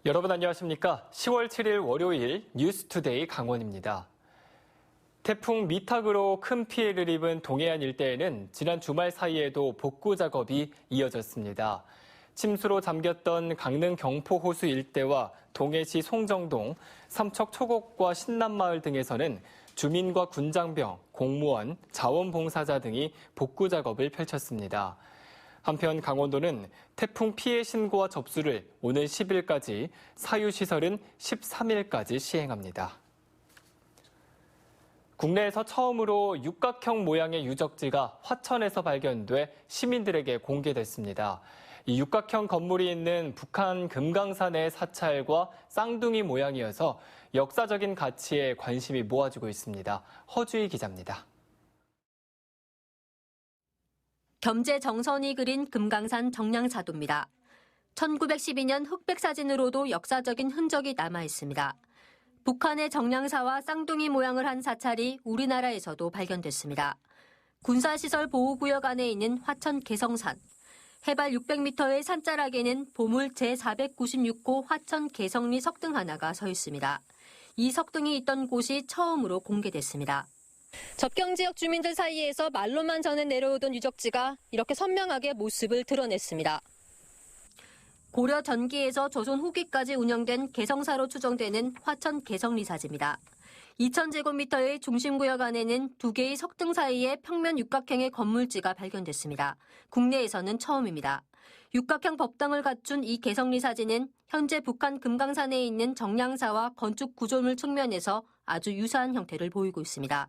여러분 안녕하십니까? 10월 7일 월요일 뉴스투데이 강원입니다. 태풍 미탁으로 큰 피해를 입은 동해안 일대에는 지난 주말 사이에도 복구 작업이 이어졌습니다. 침수로 잠겼던 강릉 경포 호수 일대와 동해시 송정동, 삼척 초곡과 신남마을 등에서는 주민과 군장병, 공무원, 자원봉사자 등이 복구 작업을 펼쳤습니다. 한편 강원도는 태풍 피해 신고와 접수를 오는 10일까지, 사유시설은 13일까지 시행합니다. 국내에서 처음으로 육각형 모양의 유적지가 화천에서 발견돼 시민들에게 공개됐습니다. 이 육각형 건물이 있는 북한 금강산의 사찰과 쌍둥이 모양이어서 역사적인 가치에 관심이 모아지고 있습니다. 허주희 기자입니다. 겸재 정선이 그린 금강산 정량사도입니다. 1912년 흑백 사진으로도 역사적인 흔적이 남아 있습니다. 북한의 정량사와 쌍둥이 모양을 한 사찰이 우리나라에서도 발견됐습니다. 군사시설 보호구역 안에 있는 화천 개성산. 해발 600m의 산자락에는 보물 제496호 화천 개성리 석등 하나가 서 있습니다. 이 석등이 있던 곳이 처음으로 공개됐습니다. 접경 지역 주민들 사이에서 말로만 전해 내려오던 유적지가 이렇게 선명하게 모습을 드러냈습니다. 고려 전기에서 조선 후기까지 운영된 개성사로 추정되는 화천 개성리사지입니다. 2000제곱미터의 중심구역 안에는 두 개의 석등 사이에 평면 육각형의 건물지가 발견됐습니다. 국내에서는 처음입니다. 육각형 법당을 갖춘 이 개성리사지는 현재 북한 금강산에 있는 정량사와 건축 구조물 측면에서 아주 유사한 형태를 보이고 있습니다.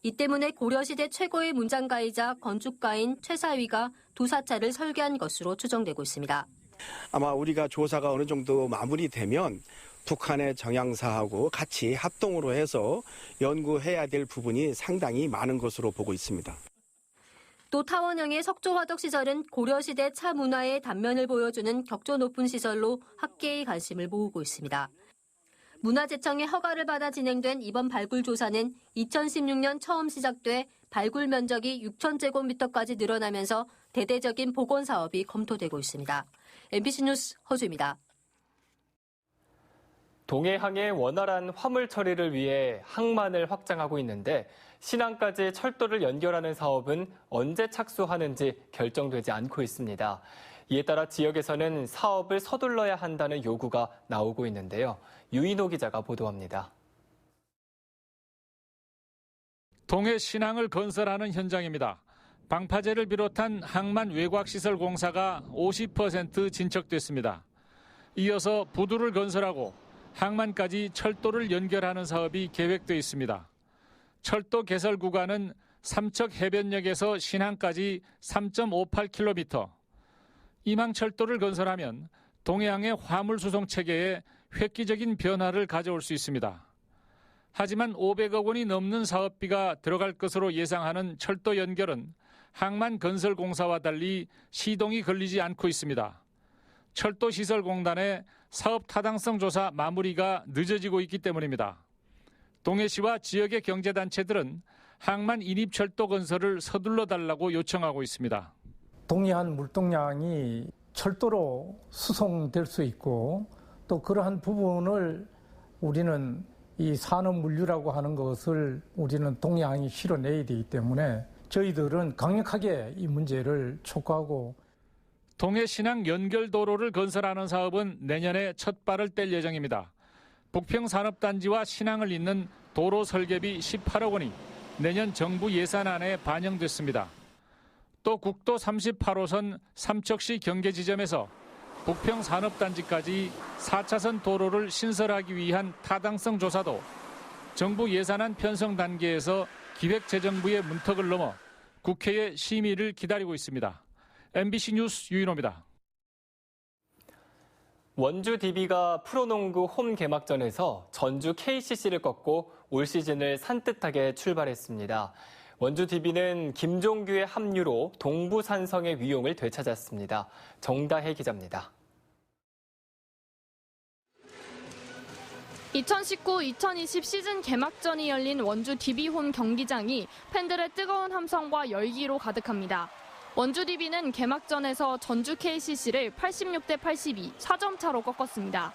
이 때문에 고려시대 최고의 문장가이자 건축가인 최사위가 두 사찰을 설계한 것으로 추정되고 있습니다. 아마 우리가 조사가 어느 정도 마무리되면 북한의 정양사하고 같이 합동으로 해서 연구해야 될 부분이 상당히 많은 것으로 보고 있습니다. 또 타원형의 석조화덕시설은 고려시대 차 문화의 단면을 보여주는 격조 높은 시설로 학계의 관심을 모으고 있습니다. 문화재청의 허가를 받아 진행된 이번 발굴 조사는 2016년 처음 시작돼 발굴 면적이 6,000제곱미터까지 늘어나면서 대대적인 복원 사업이 검토되고 있습니다. MBC 뉴스 허주입니다. 동해항의 원활한 화물 처리를 위해 항만을 확장하고 있는데 신항까지 철도를 연결하는 사업은 언제 착수하는지 결정되지 않고 있습니다. 이에 따라 지역에서는 사업을 서둘러야 한다는 요구가 나오고 있는데요. 유인호 기자가 보도합니다. 동해 신항을 건설하는 현장입니다. 방파제를 비롯한 항만 외곽시설 공사가 50% 진척됐습니다. 이어서 부두를 건설하고 항만까지 철도를 연결하는 사업이 계획돼 있습니다. 철도 개설 구간은 삼척 해변역에서 신항까지 3.58km. 임항철도를 건설하면 동해항의 화물 수송 체계에 획기적인 변화를 가져올 수 있습니다. 하지만 500억 원이 넘는 사업비가 들어갈 것으로 예상하는 철도 연결은 항만 건설 공사와 달리 시동이 걸리지 않고 있습니다. 철도시설공단의 사업 타당성 조사 마무리가 늦어지고 있기 때문입니다. 동해시와 지역의 경제단체들은 항만 인입철도 건설을 서둘러 달라고 요청하고 있습니다. 동해안 물동량이 철도로 수송될 수 있고 또 그러한 부분을 우리는 이 산업물류라고 하는 것을 우리는 동해안이 실어내야 되기 때문에 저희들은 강력하게 이 문제를 촉구하고 동해 신항 연결도로를 건설하는 사업은 내년에 첫 발을 뗄 예정입니다. 북평산업단지와 신항을 잇는 도로 설계비 18억 원이 내년 정부 예산안에 반영됐습니다. 또 국도 38호선 삼척시 경계지점에서 북평산업단지까지 4차선 도로를 신설하기 위한 타당성 조사도 정부 예산안 편성 단계에서 기획재정부의 문턱을 넘어 국회의 심의를 기다리고 있습니다. MBC 뉴스 유인호입니다. 원주 DB가 프로농구 홈 개막전에서 전주 KCC를 꺾고 올 시즌을 산뜻하게 출발했습니다. 원주 DB는 김종규의 합류로 동부산성의 위용을 되찾았습니다. 정다혜 기자입니다. 2019-2020 시즌 개막전이 열린 원주 DB홈 경기장이 팬들의 뜨거운 함성과 열기로 가득합니다. 원주 DB는 개막전에서 전주 KCC를 86대 82, 4점 차로 꺾었습니다.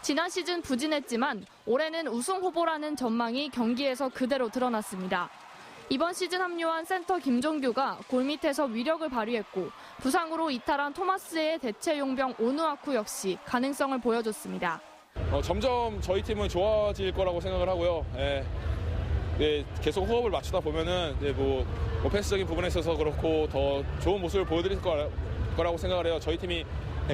지난 시즌 부진했지만 올해는 우승 후보라는 전망이 경기에서 그대로 드러났습니다. 이번 시즌 합류한 센터 김종규가 골밑에서 위력을 발휘했고 부상으로 이탈한 토마스의 대체 용병 오누아쿠 역시 가능성을 보여줬습니다. 점점 저희 팀은 좋아질 거라고 생각을 하고요. 계속 호흡을 맞추다 보면은 뭐 패스적인 부분에 있어서 그렇고 더 좋은 모습을 보여드릴 거라고 생각을 해요. 저희 팀이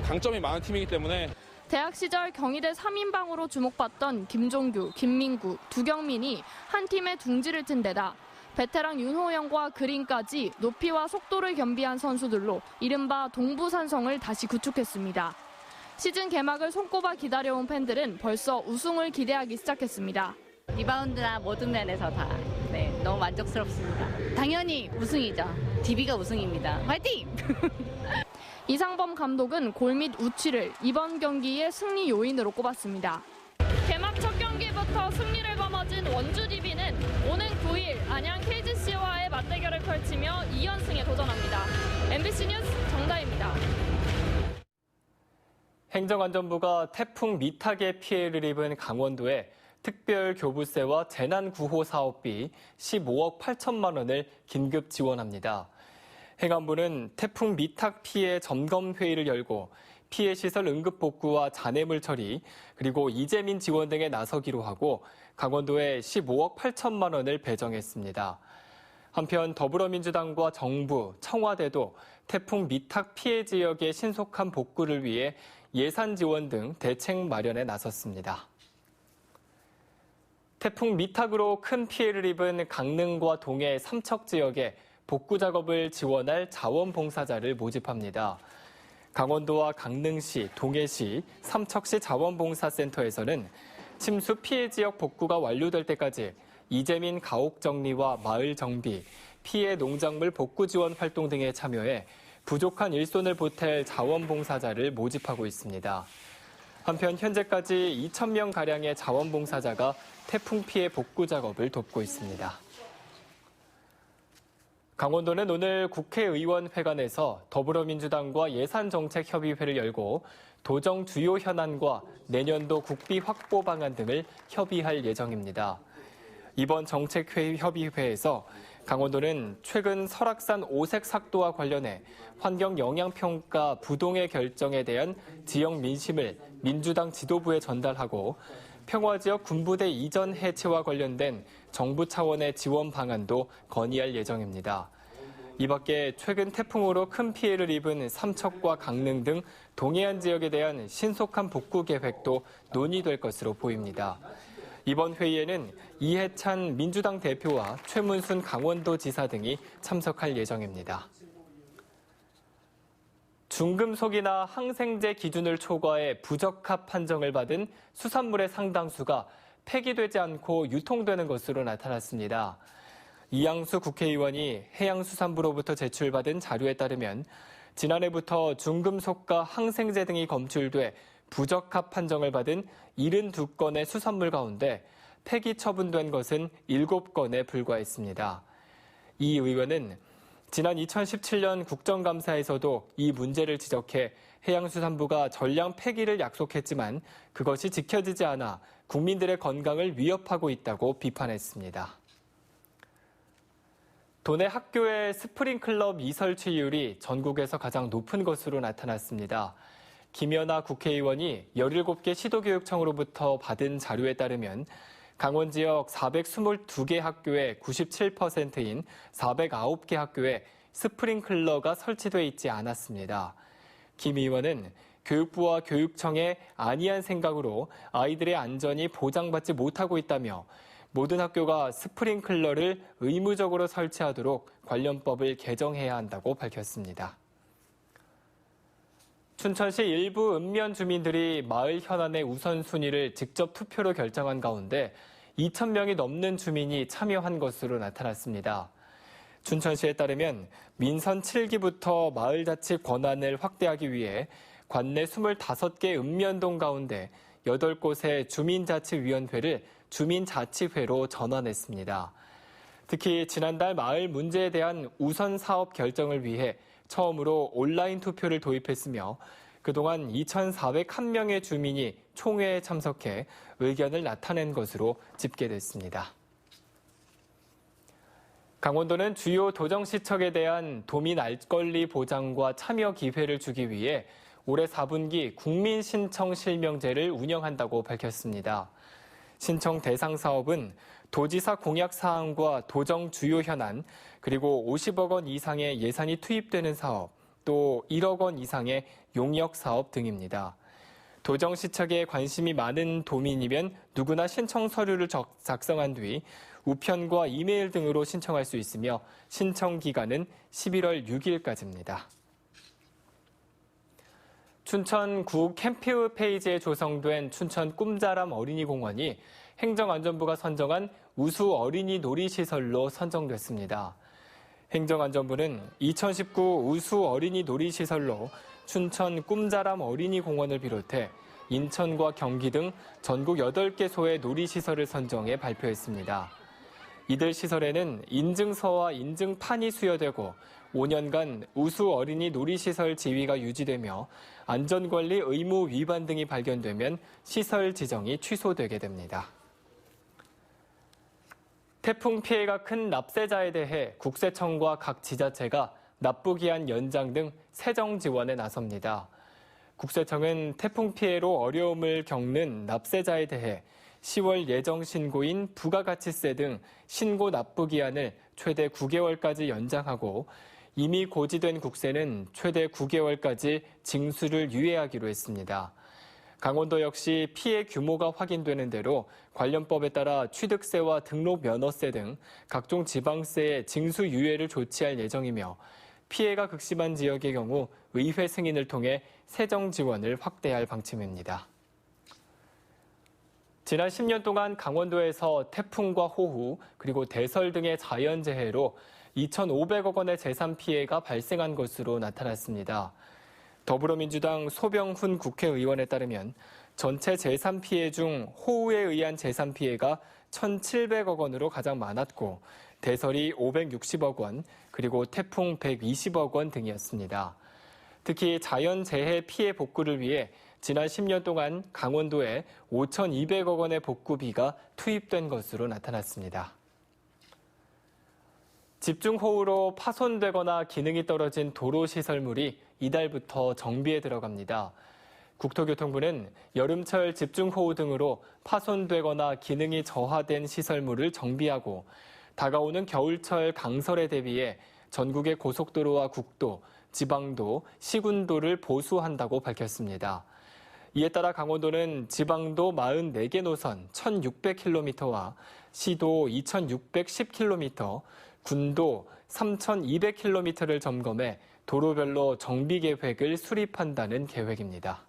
강점이 많은 팀이기 때문에. 대학 시절 경희대 3인방으로 주목받던 김종규, 김민구, 두경민이 한 팀의 둥지를 튼 데다 베테랑 윤호영과 그린까지 높이와 속도를 겸비한 선수들로 이른바 동부산성을 다시 구축했습니다. 시즌 개막을 손꼽아 기다려온 팬들은 벌써 우승을 기대하기 시작했습니다. 리바운드나 모든 면에서 다 너무 만족스럽습니다. 당연히 우승이죠. DB가 우승입니다. 화이팅! 이상범 감독은 골밑 우치를 이번 경기의 승리 요인으로 꼽았습니다. 개막 첫 경기부터 승리를 거머쥔 원주 DB는 오는 9일 안양 KGC와의 맞대결을 펼치며 2연승에 도전합니다. MBC 뉴스 정다희입니다. 행정안전부가 태풍 미탁의 피해를 입은 강원도에 특별교부세와 재난구호 사업비 15억 8천만 원을 긴급 지원합니다. 행안부는 태풍 미탁 피해 점검회의를 열고 피해 시설 응급 복구와 잔해물 처리, 그리고 이재민 지원 등에 나서기로 하고 강원도에 15억 8천만 원을 배정했습니다. 한편 더불어민주당과 정부, 청와대도 태풍 미탁 피해 지역의 신속한 복구를 위해 예산 지원 등 대책 마련에 나섰습니다. 태풍 미탁으로 큰 피해를 입은 강릉과 동해 삼척 지역에 복구 작업을 지원할 자원봉사자를 모집합니다. 강원도와 강릉시, 동해시, 삼척시 자원봉사센터에서는 침수 피해 지역 복구가 완료될 때까지 이재민 가옥 정리와 마을 정비, 피해 농작물 복구 지원 활동 등에 참여해 부족한 일손을 보탤 자원봉사자를 모집하고 있습니다. 한편 현재까지 2,000명가량의 자원봉사자가 태풍 피해 복구 작업을 돕고 있습니다. 강원도는 오늘 국회의원회관에서 더불어민주당과 예산정책협의회를 열고 도정 주요 현안과 내년도 국비 확보 방안 등을 협의할 예정입니다. 이번 정책협의회에서 강원도는 최근 설악산 오색 삭도와 관련해 환경영향평가 부동의 결정에 대한 지역 민심을 민주당 지도부에 전달하고 평화지역 군부대 이전 해체와 관련된 정부 차원의 지원 방안도 건의할 예정입니다. 이 밖에 최근 태풍으로 큰 피해를 입은 삼척과 강릉 등 동해안 지역에 대한 신속한 복구 계획도 논의될 것으로 보입니다. 이번 회의에는 이해찬 민주당 대표와 최문순 강원도지사 등이 참석할 예정입니다. 중금속이나 항생제 기준을 초과해 부적합 판정을 받은 수산물의 상당수가 폐기되지 않고 유통되는 것으로 나타났습니다. 이양수 국회의원이 해양수산부로부터 제출받은 자료에 따르면 지난해부터 중금속과 항생제 등이 검출돼 부적합 판정을 받은 72건의 수산물 가운데 폐기 처분된 것은 7건에 불과했습니다. 이 의원은 지난 2017년 국정감사에서도 이 문제를 지적해 해양수산부가 전량 폐기를 약속했지만 그것이 지켜지지 않아 국민들의 건강을 위협하고 있다고 비판했습니다. 도내 학교의 스프링클러 미설치율이 전국에서 가장 높은 것으로 나타났습니다. 김연아 국회의원이 17개 시도교육청으로부터 받은 자료에 따르면 강원 지역 422개 학교의 97%인 409개 학교에 스프링클러가 설치돼 있지 않았습니다. 김 의원은 교육부와 교육청의 안이한 생각으로 아이들의 안전이 보장받지 못하고 있다며 모든 학교가 스프링클러를 의무적으로 설치하도록 관련법을 개정해야 한다고 밝혔습니다. 춘천시 일부 읍면 주민들이 마을 현안의 우선순위를 직접 투표로 결정한 가운데 2,000명이 넘는 주민이 참여한 것으로 나타났습니다. 춘천시에 따르면 민선 7기부터 마을자치 권한을 확대하기 위해 관내 25개 읍면동 가운데 8곳의 주민자치위원회를 주민자치회로 전환했습니다. 특히 지난달 마을 문제에 대한 우선 사업 결정을 위해 처음으로 온라인 투표를 도입했으며 그동안 2,401명의 주민이 총회에 참석해 의견을 나타낸 것으로 집계됐습니다. 강원도는 주요 도정시청에 대한 도민 알 권리 보장과 참여 기회를 주기 위해 올해 4분기 국민신청 실명제를 운영한다고 밝혔습니다. 신청 대상 사업은 도지사 공약 사항과 도정 주요 현안, 그리고 50억 원 이상의 예산이 투입되는 사업, 또 1억 원 이상의 용역 사업 등입니다. 도정시청에 관심이 많은 도민이면 누구나 신청 서류를 작성한 뒤 우편과 이메일 등으로 신청할 수 있으며 신청 기간은 11월 6일까지입니다. 춘천구 캠프페이지에 조성된 춘천 꿈자람 어린이공원이 행정안전부가 선정한 우수 어린이 놀이시설로 선정됐습니다. 행정안전부는 2019 우수 어린이 놀이시설로 춘천 꿈자람 어린이공원을 비롯해 인천과 경기 등 전국 8개소의 놀이시설을 선정해 발표했습니다. 이들 시설에는 인증서와 인증판이 수여되고 5년간 우수 어린이 놀이시설 지위가 유지되며 안전관리 의무 위반 등이 발견되면 시설 지정이 취소되게 됩니다. 태풍 피해가 큰 납세자에 대해 국세청과 각 지자체가 납부기한 연장 등 세정 지원에 나섭니다. 국세청은 태풍 피해로 어려움을 겪는 납세자에 대해 10월 예정 신고인 부가가치세 등 신고 납부 기한을 최대 9개월까지 연장하고 이미 고지된 국세는 최대 9개월까지 징수를 유예하기로 했습니다. 강원도 역시 피해 규모가 확인되는 대로 관련법에 따라 취득세와 등록 면허세 등 각종 지방세의 징수 유예를 조치할 예정이며 피해가 극심한 지역의 경우 의회 승인을 통해 세정 지원을 확대할 방침입니다. 지난 10년 동안 강원도에서 태풍과 호우 그리고 대설 등의 자연재해로 2,500억 원의 재산 피해가 발생한 것으로 나타났습니다. 더불어민주당 소병훈 국회의원에 따르면 전체 재산 피해 중 호우에 의한 재산 피해가 1,700억 원으로 가장 많았고 대설이 560억 원, 그리고 태풍 120억 원 등이었습니다. 특히 자연재해 피해 복구를 위해 지난 10년 동안 강원도에 5,200억 원의 복구비가 투입된 것으로 나타났습니다. 집중호우로 파손되거나 기능이 떨어진 도로시설물이 이달부터 정비에 들어갑니다. 국토교통부는 여름철 집중호우 등으로 파손되거나 기능이 저하된 시설물을 정비하고 다가오는 겨울철 강설에 대비해 전국의 고속도로와 국도, 지방도, 시군도를 보수한다고 밝혔습니다. 이에 따라 강원도는 지방도 44개 노선 1,600km와 시도 2,610km, 군도 3,200km를 점검해 도로별로 정비 계획을 수립한다는 계획입니다.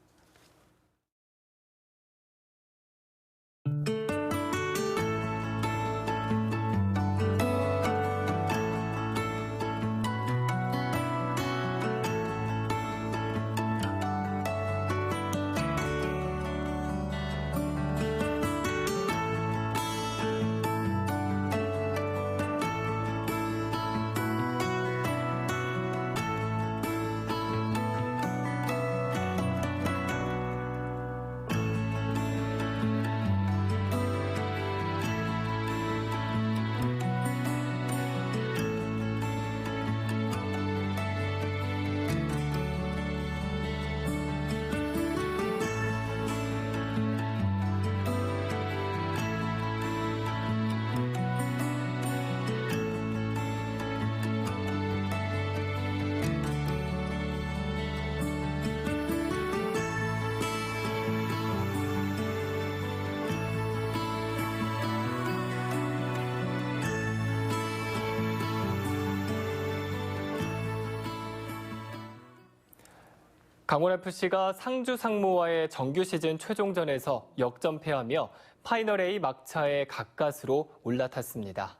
강원FC가 상주 상무와의 정규 시즌 최종전에서 역전패하며 파이널 A 막차에 가까스로 올라탔습니다.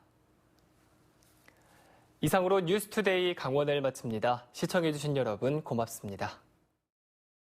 이상으로 뉴스투데이 강원을 마칩니다. 시청해주신 여러분 고맙습니다.